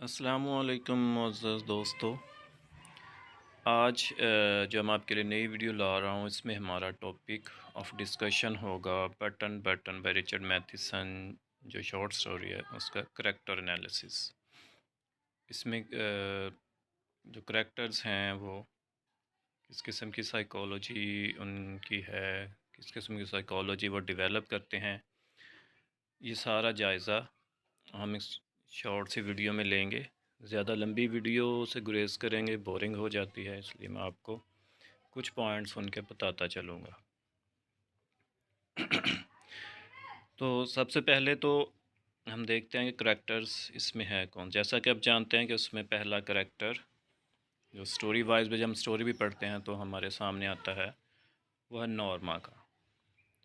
अस्सलामुअलैकुम मुअज़्ज़ज़ दोस्तों। आज जो मैं आपके लिए नई वीडियो ला रहा हूँ, इसमें हमारा टॉपिक ऑफ डिस्कशन होगा बटन बटन बाय रिचर्ड मैथिसन, जो शॉर्ट स्टोरी है उसका करैक्टर एनालिसिस। इसमें जो करैक्टर्स हैं वो किस किस्म की साइकोलॉजी उनकी है, किस किस्म की साइकोलॉजी वो डेवलप करते हैं, ये सारा जायज़ा हम इस शॉर्ट सी वीडियो में लेंगे। ज़्यादा लंबी वीडियो से गुरेज करेंगे, बोरिंग हो जाती है, इसलिए मैं आपको कुछ पॉइंट्स उनके बताता चलूँगा। तो सबसे पहले तो हम देखते हैं कि करैक्टर्स इसमें है कौन। जैसा कि आप जानते हैं कि उसमें पहला करैक्टर जो स्टोरी वाइज में, जब हम स्टोरी भी पढ़ते हैं तो हमारे सामने आता है, वो है नॉर्मा का।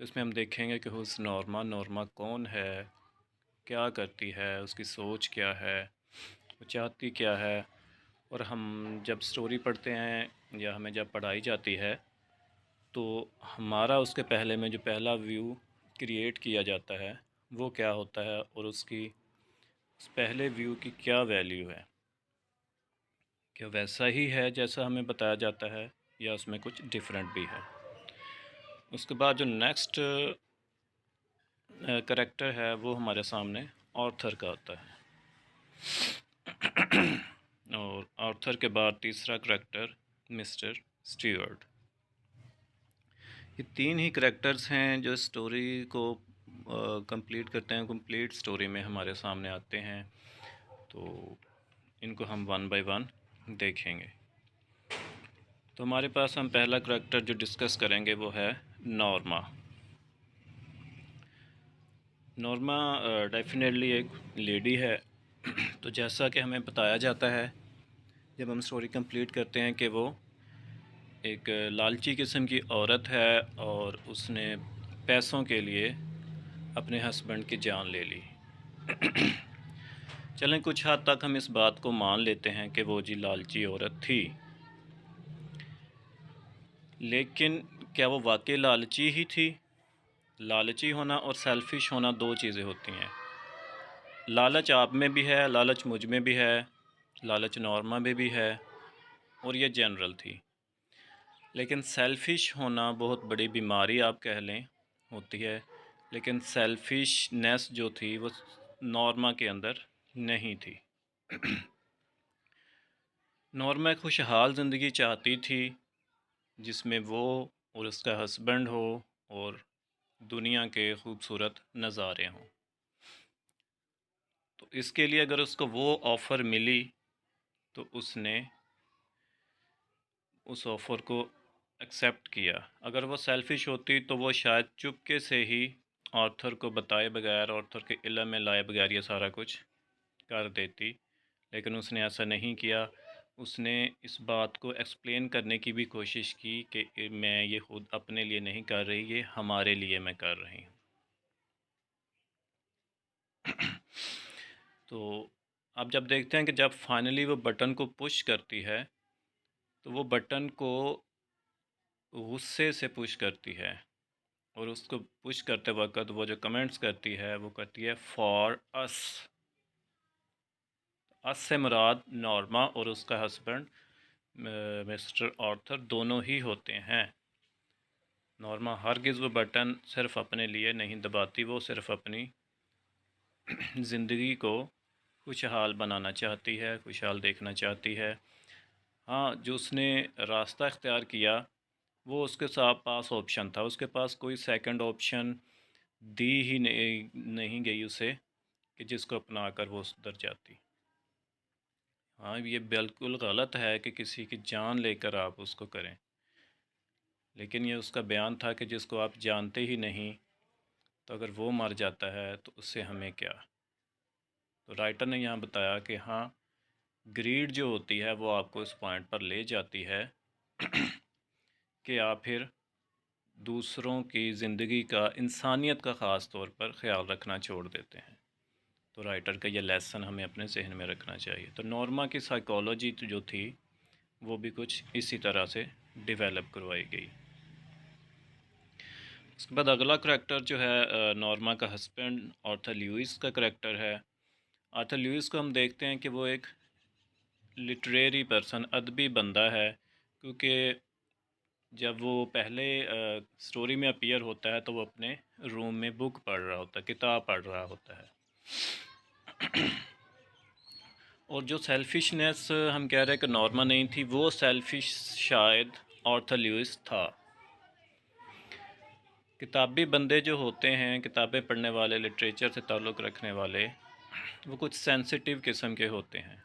तो इसमें हम देखेंगे कि उस नॉर्मा नॉर्मा कौन है, क्या करती है, उसकी सोच क्या है, वो चाहती क्या है। और हम जब स्टोरी पढ़ते हैं या हमें जब पढ़ाई जाती है तो हमारा उसके पहले में जो पहला व्यू क्रिएट किया जाता है वो क्या होता है, और उसकी उस पहले व्यू की क्या वैल्यू है, क्या वैसा ही है जैसा हमें बताया जाता है या उसमें कुछ डिफरेंट भी है। उसके बाद जो नेक्स्ट करैक्टर है वो हमारे सामने ऑर्थर का आता है। और ऑर्थर के बाद तीसरा करैक्टर मिस्टर स्टीवर्ट। ये तीन ही करैक्टर्स हैं जो स्टोरी को कंप्लीट करते हैं, कंप्लीट स्टोरी में हमारे सामने आते हैं। तो इनको हम वन बाय वन देखेंगे। तो हमारे पास हम पहला करैक्टर जो डिस्कस करेंगे वो है नॉर्मा। नॉर्मा डेफिनेटली एक लेडी है। तो जैसा कि हमें बताया जाता है जब हम स्टोरी कंप्लीट करते हैं कि वो एक लालची किस्म की औरत है और उसने पैसों के लिए अपने हस्बैंड की जान ले ली। चलें, कुछ हद तक हम इस बात को मान लेते हैं कि वो जी लालची औरत थी, लेकिन क्या वो वाकई लालची ही थी? लालची होना और सेल्फ़िश होना दो चीज़ें होती हैं। लालच आप में भी है, लालच मुझ में भी है, लालच नॉर्मा में भी है, और ये जनरल थी। लेकिन सेल्फ़िश होना बहुत बड़ी बीमारी आप कह लें होती है। लेकिन सेल्फ़िशनेस जो थी वो नॉर्मा के अंदर नहीं थी। नॉर्मा खुशहाल ज़िंदगी चाहती थी जिसमें वो और उसका हस्बैंड हो और दुनिया के खूबसूरत नज़ारे हों। तो इसके लिए अगर उसको वो ऑफ़र मिली तो उसने उस ऑफ़र को एक्सेप्ट किया। अगर वो सेल्फ़िश होती तो वो शायद चुपके से ही ऑर्थर को बताए बगैर, ऑर्थर के इल्म में लाए बगैर ये सारा कुछ कर देती। लेकिन उसने ऐसा नहीं किया। उसने इस बात को एक्सप्लेन करने की भी कोशिश की कि मैं ये ख़ुद अपने लिए नहीं कर रही, ये हमारे लिए मैं कर रही हूँ। तो अब जब देखते हैं कि जब फाइनली वो बटन को पुश करती है तो वो बटन को गुस्से से पुश करती है, और उसको पुश करते वक्त वो जो कमेंट्स करती है वो करती है फॉर अस। अस से मुराद नॉर्मा और उसका हस्बैंड मिस्टर आर्थर दोनों ही होते हैं। नॉर्मा हरगिज़ वो बटन सिर्फ़ अपने लिए नहीं दबाती, वो सिर्फ़ अपनी ज़िंदगी को खुशहाल बनाना चाहती है, खुशहाल देखना चाहती है। हाँ, जो उसने रास्ता इख्तियार किया वो उसके साथ पास ऑप्शन था, उसके पास कोई सेकंड ऑप्शन दी ही नहीं गई उसे कि जिसको अपना कर वो सुधर जाती। हाँ, ये बिल्कुल गलत है कि किसी की जान लेकर आप उसको करें, लेकिन ये उसका बयान था कि जिसको आप जानते ही नहीं, तो अगर वो मर जाता है तो उससे हमें क्या। तो राइटर ने यहाँ बताया कि हाँ, ग्रीड जो होती है वो आपको इस पॉइंट पर ले जाती है कि आप फिर दूसरों की ज़िंदगी का, इंसानियत का ख़ास तौर पर ख़्याल रखना छोड़ देते हैं। तो राइटर का ये लेसन हमें अपने जहन में रखना चाहिए। तो नॉर्मा की साइकोलॉजी जो थी वो भी कुछ इसी तरह से डेवलप करवाई गई। उसके बाद अगला करैक्टर जो है नॉर्मा का हस्बैंड आर्थर ल्यूइस का करैक्टर है। आर्थर ल्यूइस को हम देखते हैं कि वो एक लिटरेरी पर्सन, अदबी बंदा है, क्योंकि जब वो पहले स्टोरी में अपीयर होता है तो वो अपने रूम में बुक पढ़ रहा होता है, किताब पढ़ रहा होता है। और जो सेल्फिशनेस हम कह रहे हैं कि नॉर्मा नहीं थी, वो सेल्फिश शायद आर्थर ल्यूइस था। किताबी बंदे जो होते हैं, किताबें पढ़ने वाले, लिटरेचर से ताल्लुक़ रखने वाले, वो कुछ सेंसिटिव किस्म के होते हैं।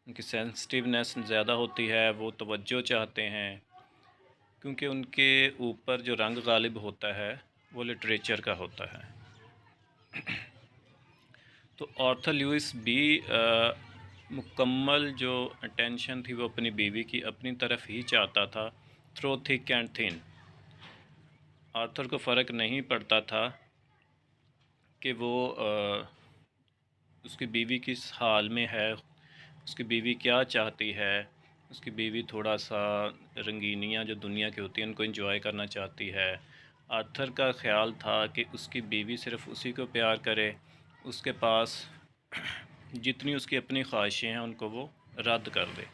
उनकी सेंसिटिवनेस ज़्यादा होती है, वो तवज्जो चाहते हैं, क्योंकि उनके ऊपर जो रंग गालिब होता है वो लिटरेचर का होता है। तो आर्थर ल्यूइस भी मुकम्मल जो अटेंशन थी वो अपनी बीवी की अपनी तरफ ही चाहता था, through thick and thin. Arthur को फ़र्क नहीं पड़ता था कि वो उसकी बीवी किस हाल में है, उसकी बीवी क्या चाहती है। उसकी बीवी थोड़ा सा रंगीनियाँ जो दुनिया की होती हैं उनको एंजॉय करना चाहती है। आर्थर का ख़्याल था कि उसकी बीवी सिर्फ़ उसी को प्यार करे, उसके पास जितनी उसकी अपनी ख्वाहिशें हैं उनको वो रद्द कर दे,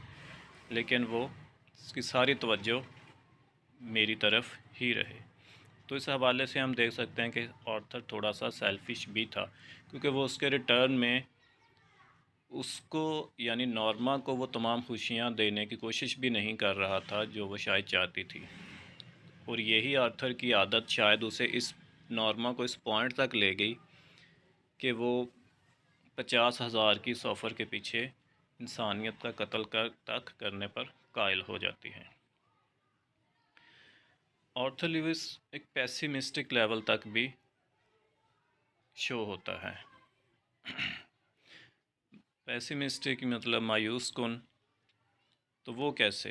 लेकिन वो उसकी सारी तवज्जो मेरी तरफ ही रहे। तो इस हवाले से हम देख सकते हैं कि आर्थर थोड़ा सा सेल्फिश भी था, क्योंकि वो उसके रिटर्न में उसको यानी नॉर्मा को वो तमाम खुशियाँ देने की कोशिश भी नहीं कर रहा था जो वो शायद चाहती थी। और यही आर्थर की आदत शायद उसे इस नॉर्मा को इस पॉइंट तक ले गई कि वो 50,000 की ऑफ़र के पीछे इंसानियत का कत्ल तक करने पर कायल हो जाती है। आर्थर ल्यूइस एक पेसिमिस्टिक लेवल तक भी शो होता है। पेसिमिस्टिक मतलब मायूस कुन। तो वो कैसे?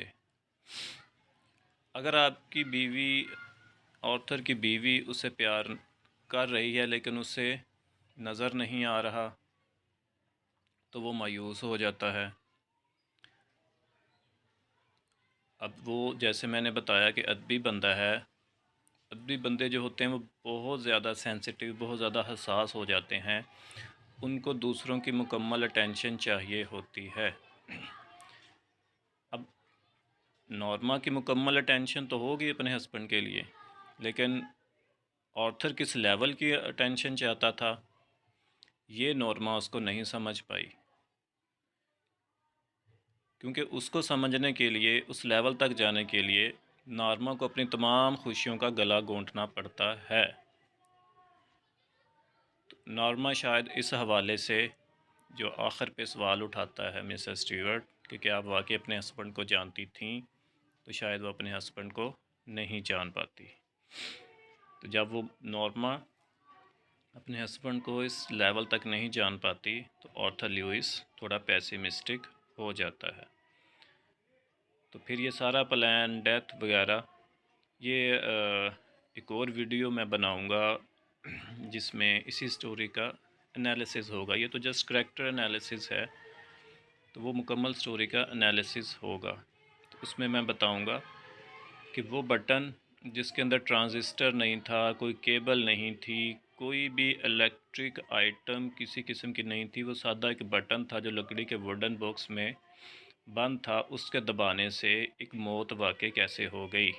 अगर आपकी बीवी, आर्थर की बीवी उसे प्यार कर रही है लेकिन उसे नज़र नहीं आ रहा, तो वो मायूस हो जाता है। अब वो जैसे मैंने बताया कि अदबी बंदा है, अदबी बंदे जो होते हैं वो बहुत ज़्यादा सेंसिटिव, बहुत ज़्यादा हसास हो जाते हैं, उनको दूसरों की मुकम्मल अटेंशन चाहिए होती है। अब नॉर्मा की मुकम्मल अटेंशन तो होगी अपने हस्बैंड के लिए, लेकिन आर्थर किस लेवल की अटेंशन चाहता था ये नॉर्मा उसको नहीं समझ पाई, क्योंकि उसको समझने के लिए, उस लेवल तक जाने के लिए नॉर्मा को अपनी तमाम खुशियों का गला घोंटना पड़ता है। तो नॉर्मा शायद इस हवाले से जो आखिर पे सवाल उठाता है मिसेस स्टीवर्ट कि क्या आप वाकई अपने हस्बैंड को जानती थीं, तो शायद वो अपने हस्बैंड को नहीं जान पाती। तो जब वो नॉर्मा अपने हस्बैंड को इस लेवल तक नहीं जान पाती तो आर्थर ल्यूइस थोड़ा पेसिमिस्टिक हो जाता है। तो फिर ये सारा प्लान, डेथ वगैरह, ये एक और वीडियो मैं बनाऊंगा जिसमें इसी स्टोरी का एनालिसिस होगा। ये तो जस्ट करैक्टर एनालिसिस है, तो वो मुकम्मल स्टोरी का एनालिसिस होगा। तो उसमें मैं बताऊंगा कि वो बटन जिसके अंदर ट्रांजिस्टर नहीं था, कोई केबल नहीं थी, कोई भी इलेक्ट्रिक आइटम किसी किस्म की नहीं थी, वो सादा एक बटन था जो लकड़ी के वुडन बॉक्स में बंद था, उसके दबाने से एक मौत वाक़ई कैसे हो गई।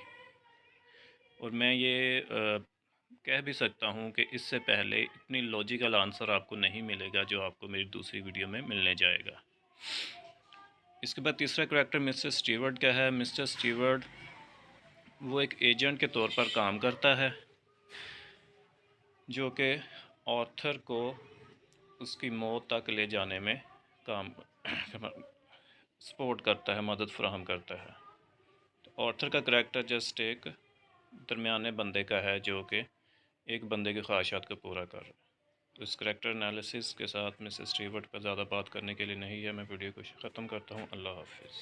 और मैं ये कह भी सकता हूँ कि इससे पहले इतनी लॉजिकल आंसर आपको नहीं मिलेगा जो आपको मेरी दूसरी वीडियो में मिलने जाएगा। इसके बाद तीसरा करैक्टर मिस्टर स्टीवर्ट का है। मिस्टर स्टीवर्ट वो एक एजेंट के तौर पर काम करता है जो कि ऑर्थर को उसकी मौत तक ले जाने में काम सपोर्ट करता है, मदद फराहम करता है। तो ऑर्थर का करैक्टर जस्ट एक दरमियाने बंदे का है जो कि एक बंदे की ख्वाहिशात को पूरा कर रहा है। तो इस करैक्टर एनालिसिस के साथ मिसेस स्टीवर्ट पर ज़्यादा बात करने के लिए नहीं है, मैं वीडियो को ख़त्म करता हूँ। अल्लाह हाफिज़।